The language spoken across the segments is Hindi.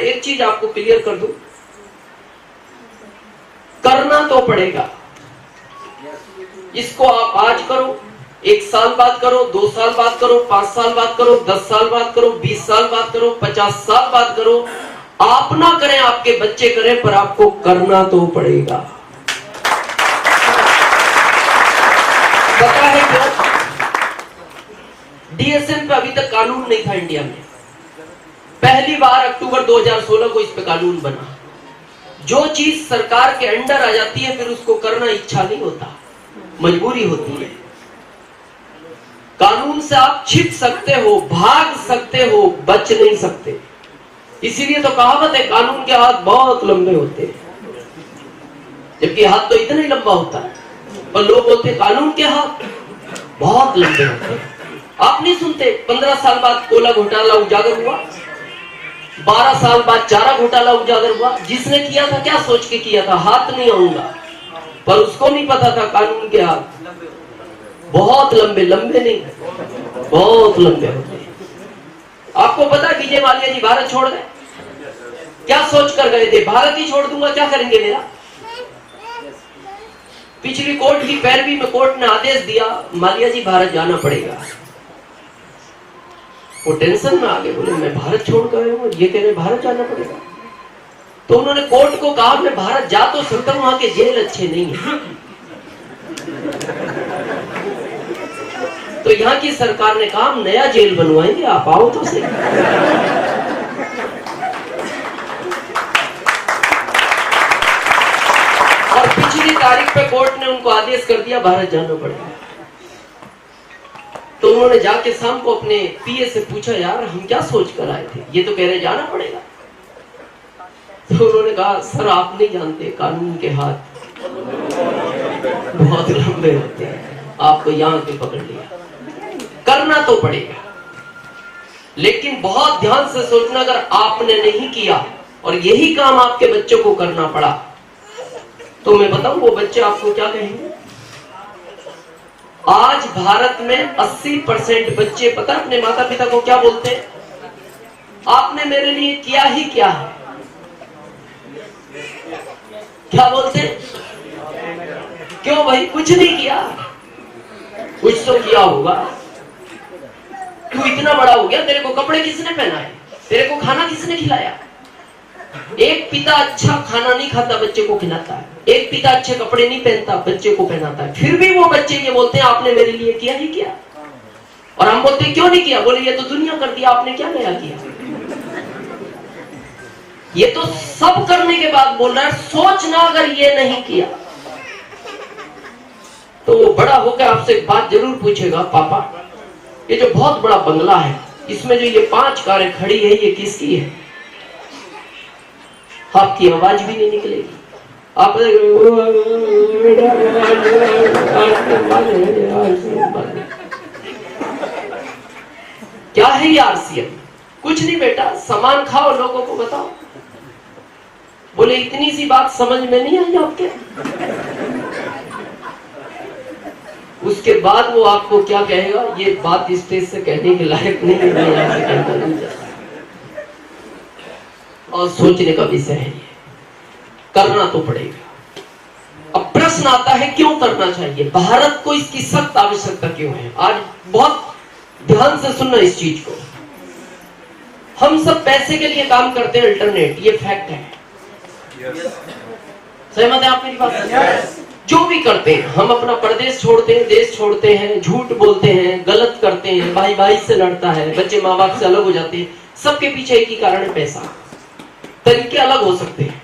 एक चीज आपको क्लियर कर दूं, करना तो पड़ेगा। इसको आप आज करो, 1 साल बाद करो, 2 साल बाद करो, 5 साल बाद करो, 10 साल बाद करो, 20 साल बाद करो, 50 साल बाद करो, आप ना करें, आपके बच्चे करें, पर आपको करना तो पड़ेगा। पता है क्यों? डीएसएम पे अभी तक कानून नहीं था इंडिया में। पहली बार अक्टूबर 2016 को इस पे कानून बना। जो चीज सरकार के अंडर आ जाती है फिर उसको करना इच्छा नहीं होता, मजबूरी होती है। कानून से आप छिप सकते हो, भाग सकते हो, बच नहीं सकते। इसीलिए तो कहावत है, कानून के हाथ बहुत लंबे होते हैं, जबकि हाथ तो इतना ही लंबा होता है, पर लोग बोलते हैं कानून के हाथ बहुत लंबे होते हैं। आप नहीं सुनते 15 साल बाद कोयला घोटाला उजागर हुआ, 12 साल बाद चारा घोटाला उजागर हुआ। जिसने किया था क्या सोच के किया था? हाथ नहीं आऊंगा, पर उसको नहीं पता था कानून के हाथ बहुत लंबे, लंबे नहीं बहुत लंबे होते हैं। आपको पता है विजय माल्या जी भारत छोड़ गए, क्या सोच कर गए थे? भारत ही छोड़ दूंगा, क्या करेंगे मेरा? पिछली कोर्ट की पैरवी में कोर्ट ने आदेश दिया माल्या जी भारत जाना पड़ेगा। वो टेंशन में आ गए, बोले मैं भारत छोड़ गए हूं, ये कह रहे भारत जाना पड़ेगा। तो उन्होंने कोर्ट को कहा मैं भारत जा तो सकता हूं, वहां के जेल अच्छे नहीं है। तो यहाँ की सरकार ने कहा हम नया जेल बनवाएंगे, आप आओ तो सही। और पिछली तारीख पे कोर्ट ने उनको आदेश कर दिया भारत जाना पड़ेगा। तो उन्होंने जाके शाम को अपने पीए से पूछा, यार हम क्या सोच कर आए थे, ये तो कह रहे जाना पड़ेगा। तो उन्होंने कहा सर आप नहीं जानते, कानून के हाथ बहुत लंबे होते हैं, आपको यहां पे पकड़ लिया। करना तो पड़ेगा, लेकिन बहुत ध्यान से सोचना, अगर आपने नहीं किया और यही काम आपके बच्चों को करना पड़ा, तो मैं बताऊं वो बच्चे आपको क्या कहेंगे? आज भारत में 80% बच्चे पता अपने माता पिता को क्या बोलते हैं? आपने मेरे लिए किया ही क्या है? क्या बोलते हैं? क्यों भाई, कुछ नहीं किया? कुछ तो किया होगा। तू इतना बड़ा हो गया, तेरे को कपड़े किसने पहनाए? तेरे को खाना किसने खिलाया? एक पिता अच्छा खाना नहीं खाता, बच्चे को खिलाता है। एक पिता अच्छे कपड़े नहीं पहनता, बच्चे को पहनाता है। फिर भी वो बच्चे ये बोलते हैं आपने मेरे लिए किया ही किया। और हम बोलते हैं क्यों नहीं किया? बोले ये तो दुनिया कर दिया, आपने क्या नया किया? ये तो सब करने के बाद बोल रहा है, सोचना अगर ये नहीं किया तो वो बड़ा होकर आपसे एक बात जरूर पूछेगा, पापा ये जो बहुत बड़ा बंगला है, इसमें जो ये 5 कारें खड़ी है, ये किसकी है? आपकी आवाज भी नहीं निकलेगी। आप क्या है ये आरसीएम? कुछ नहीं बेटा, सामान खाओ, लोगों को बताओ। बोले इतनी सी बात समझ में नहीं आई आपके? उसके बाद वो आपको क्या कहेगा, ये बात स्टेज से कहने के लायक नहीं है, मैं यहाँ से कहना नहीं चाहता। और सोचने का विषय है, ये करना तो पड़ेगा। अब प्रश्न आता है क्यों करना चाहिए? भारत को इसकी सख्त आवश्यकता क्यों है? आज बहुत ध्यान से सुनना इस चीज को। हम सब पैसे के लिए काम करते हैं, अल्टरनेट, ये फैक्ट है। सहमत है आप मेरी बात से? जो भी करते हैं, हम अपना प्रदेश छोड़ते हैं, देश छोड़ते हैं, झूठ बोलते हैं, गलत करते हैं, भाई भाई से लड़ता है, बच्चे माँ बाप से अलग हो जाते हैं, सबके पीछे एक ही कारण है, पैसा। तरीके अलग हो सकते हैं।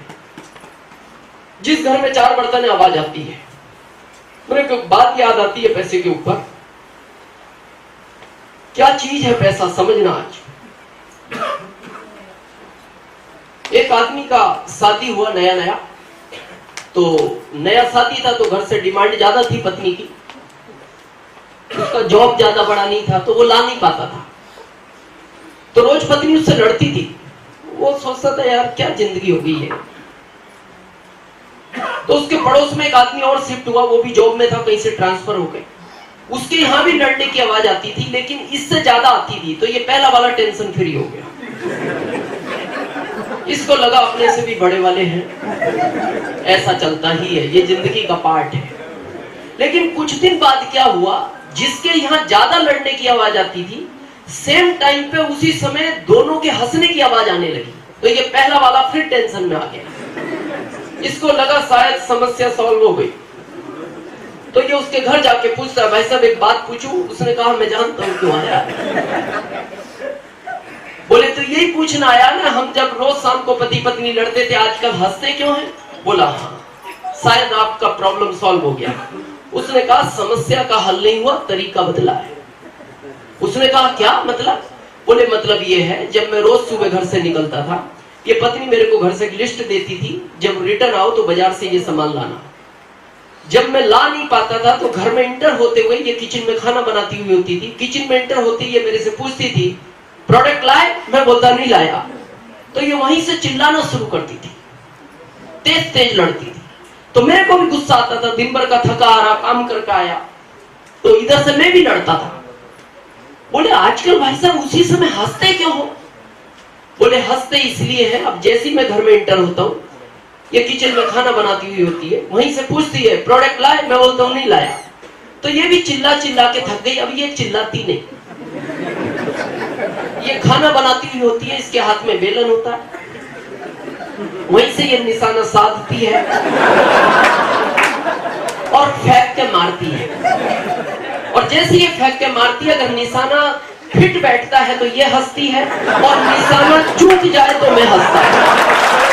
जिस घर में 4 बर्तन है, आवाज आती है, मुझे एक बात याद आती है पैसे के ऊपर। क्या चीज है पैसा, समझना। आज एक आदमी का शादी हुआ नया नया, तो नया शादी था तो घर से डिमांड ज्यादा थी पत्नी की। उसका जॉब ज्यादा बड़ा नहीं था तो वो ला नहीं पाता था, तो रोज पत्नी उससे लड़ती थी। वो सोचता था यार क्या जिंदगी हो गई है। तो उसके पड़ोस में एक आदमी और शिफ्ट हुआ, वो भी जॉब में था, कहीं से ट्रांसफर हो गए। उसके यहां भी लड़ने की आवाज आती थी, लेकिन इससे ज्यादा आती थी। तो ये पहला वाला टेंशन फ्री हो गया। इसको लगा अपने से भी बड़े वाले हैं। ऐसा चलता ही है, ये जिंदगी का पार्ट है। लेकिन कुछ दिन बाद क्या हुआ, जिसके यहाँ ज्यादा लड़ने की आवाज आती थी, सेम टाइम पे उसी समय दोनों के हंसने की आवाज आने लगी। तो ये पहला वाला फिर टेंशन में आ गया। इसको लगा शायद समस्या सॉल्व हो गई। तो ये उसके घर जाके पूछता है, भाई साहब एक बात पूछूं? उसने कहा मैं जानता हूं क्यों आया। बोले तो यही पूछना आया ना, हम जब रोज शाम को पति पत्नी लड़ते थे, आजकल हंसते क्यों हैं? बोला हाँ, शायद आपका प्रॉब्लम सॉल्व हो गया। उसने कहा समस्या का हल नहीं हुआ, तरीका बदला है। उसने कहा क्या मतलब? बोले मतलब ये है, जब मैं रोज सुबह घर से निकलता था, ये पत्नी मेरे को घर से एक लिस्ट देती थी, जब रिटर्न आओ तो बाजार से ये सामान लाना। जब मैं ला नहीं पाता था तो घर में इंटर होते हुए ये किचन में खाना बनाती हुई होती थी। किचन में इंटर होती ये मेरे से पूछती थी प्रोडक्ट लाए? मैं बोलता नहीं लाया। तो ये वहीं से चिल्लाना शुरू करती थी, तेज तेज लड़ती थी। तो मेरे को भी गुस्सा आता था, दिन भर का थका आ रहा, काम करके आया, तो इधर से मैं भी लड़ता था। बोले आजकल भाई साहब उसी समय हंसते क्यों हो? बोले हंसते इसलिए है, अब जैसे मैं घर में इंटर होता हूँ, ये किचन में खाना बनाती हुई होती है, वहीं से पूछती है प्रोडक्ट लाए? मैं बोलता हूँ नहीं लाया। तो ये भी चिल्ला चिल्ला के थक गई, अब ये चिल्लाती नहीं, ये खाना बनाती हुई होती है, इसके हाथ में बेलन होता है, वहीं से ये निशाना साधती है और फेंक के मारती है। और जैसे ये फेंक के मारती है, अगर निशाना फिट बैठता है तो ये हंसती है, और निशाना चूक जाए तो मैं हंसता हूं।